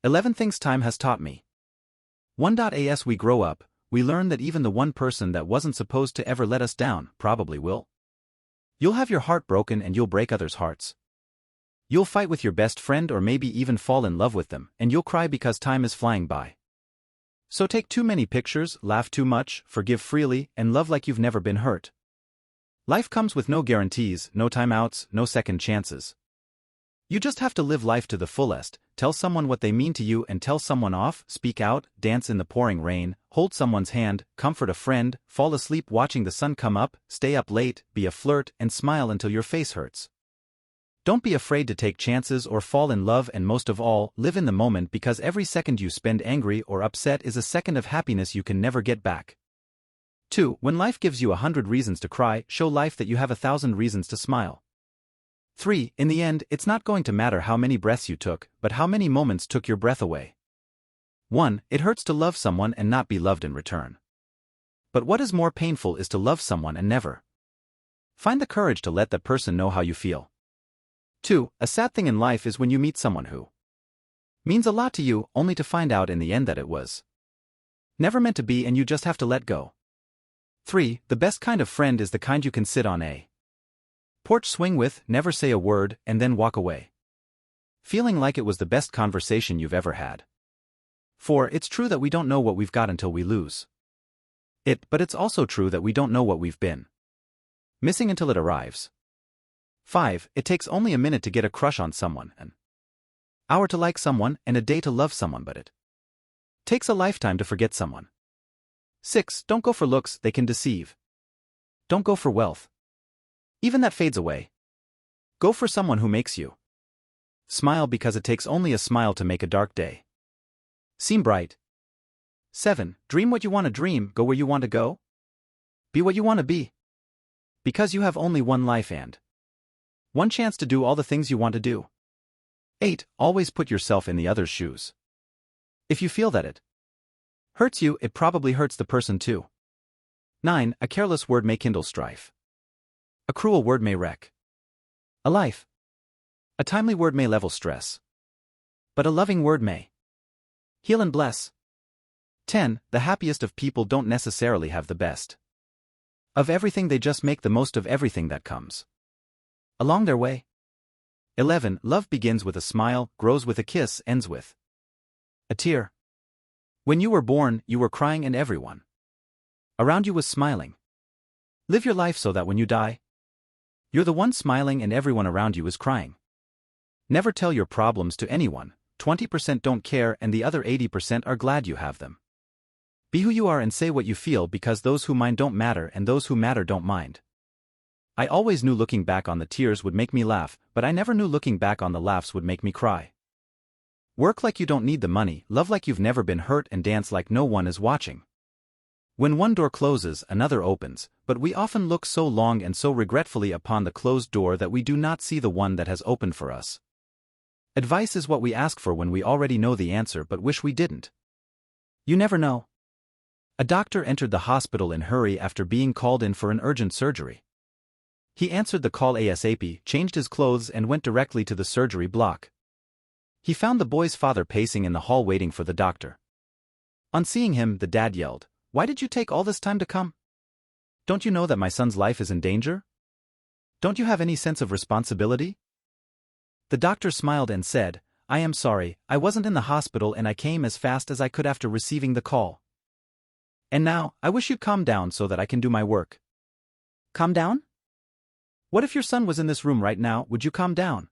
11 Things Time Has Taught Me. 1. As we grow up, we learn that even the one person that wasn't supposed to ever let us down probably will. You'll have your heart broken and you'll break others' hearts. You'll fight with your best friend or maybe even fall in love with them, and you'll cry because time is flying by. So take too many pictures, laugh too much, forgive freely, and love like you've never been hurt. Life comes with no guarantees, no timeouts, no second chances. You just have to live life to the fullest, tell someone what they mean to you and tell someone off, speak out, dance in the pouring rain, hold someone's hand, comfort a friend, fall asleep watching the sun come up, stay up late, be a flirt, and smile until your face hurts. Don't be afraid to take chances or fall in love, and most of all, live in the moment, because every second you spend angry or upset is a second of happiness you can never get back. 2. When life gives you 100 reasons to cry, show life that you have 1,000 reasons to smile. 3. In the end, it's not going to matter how many breaths you took, but how many moments took your breath away. 1. It hurts to love someone and not be loved in return. But what is more painful is to love someone and never find the courage to let that person know how you feel. 2. A sad thing in life is when you meet someone who means a lot to you, only to find out in the end that it was never meant to be and you just have to let go. 3. The best kind of friend is the kind you can sit on a porch swing with, never say a word, and then walk away feeling like it was the best conversation you've ever had. 4. It's true that we don't know what we've got until we lose it, but it's also true that we don't know what we've been missing until it arrives. 5. It takes only a minute to get a crush on someone, an hour to like someone, and a day to love someone, but it takes a lifetime to forget someone. 6. Don't go for looks, they can deceive. Don't go for wealth, even that fades away. Go for someone who makes you smile, because it takes only a smile to make a dark day seem bright. 7. Dream what you want to dream, go where you want to go. Be what you want to be, because you have only one life and one chance to do all the things you want to do. 8. Always put yourself in the other's shoes. If you feel that it hurts you, it probably hurts the person too. 9. A careless word may kindle strife. A cruel word may wreck a life. A timely word may level stress. But a loving word may heal and bless. 10. The happiest of people don't necessarily have the best of everything, they just make the most of everything that comes along their way. 11. Love begins with a smile, grows with a kiss, ends with a tear. When you were born, you were crying and everyone around you was smiling. Live your life so that when you die, you're the one smiling and everyone around you is crying. Never tell your problems to anyone, 20% don't care and the other 80% are glad you have them. Be who you are and say what you feel, because those who mind don't matter and those who matter don't mind. I always knew looking back on the tears would make me laugh, but I never knew looking back on the laughs would make me cry. Work like you don't need the money, love like you've never been hurt, and dance like no one is watching. When one door closes, another opens, but we often look so long and so regretfully upon the closed door that we do not see the one that has opened for us. Advice is what we ask for when we already know the answer but wish we didn't. You never know. A doctor entered the hospital in a hurry after being called in for an urgent surgery. He answered the call ASAP, changed his clothes, and went directly to the surgery block. He found the boy's father pacing in the hall waiting for the doctor. On seeing him, the dad yelled, "Why did you take all this time to come? Don't you know that my son's life is in danger? Don't you have any sense of responsibility?" The doctor smiled and said, "I am sorry, I wasn't in the hospital and I came as fast as I could after receiving the call. And now, I wish you'd calm down so that I can do my work." Calm down? What if your son was in this room right now, would you calm down?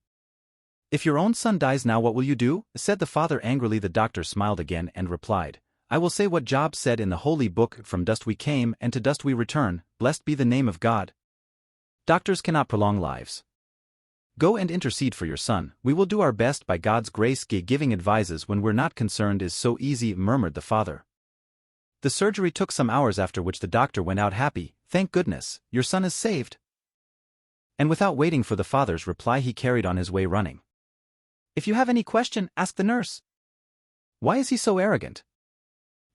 If your own son dies now, what will you do? Said the father angrily. The doctor smiled again and replied, "I will say what Job said in the holy book, from dust we came and to dust we return, blessed be the name of God." Doctors cannot prolong lives. Go and intercede for your son, we will do our best by God's grace. Giving advices when we're not concerned is so easy, murmured the father. The surgery took some hours, after which the doctor went out happy. "Thank goodness, your son is saved." And without waiting for the father's reply, he carried on his way running. "If you have any question, ask the nurse." "Why is he so arrogant?"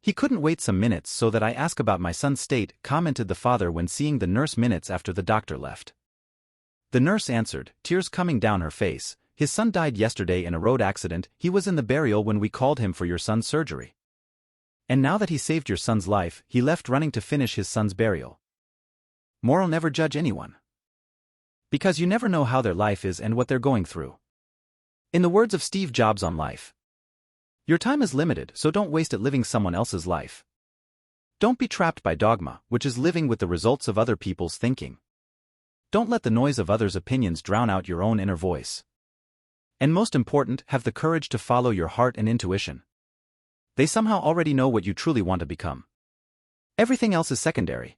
"He couldn't wait some minutes so that I ask about my son's state," commented the father when seeing the nurse minutes after the doctor left. The nurse answered, tears coming down her face, His son died yesterday in a road accident. He was in the burial when we called him for your son's surgery. And now that he saved your son's life, he left running to finish his son's burial. Moral: never judge anyone. Because you never know how their life is and what they're going through. In the words of Steve Jobs on life, your time is limited, so don't waste it living someone else's life. Don't be trapped by dogma, which is living with the results of other people's thinking. Don't let the noise of others' opinions drown out your own inner voice. And most important, have the courage to follow your heart and intuition. They somehow already know what you truly want to become. Everything else is secondary.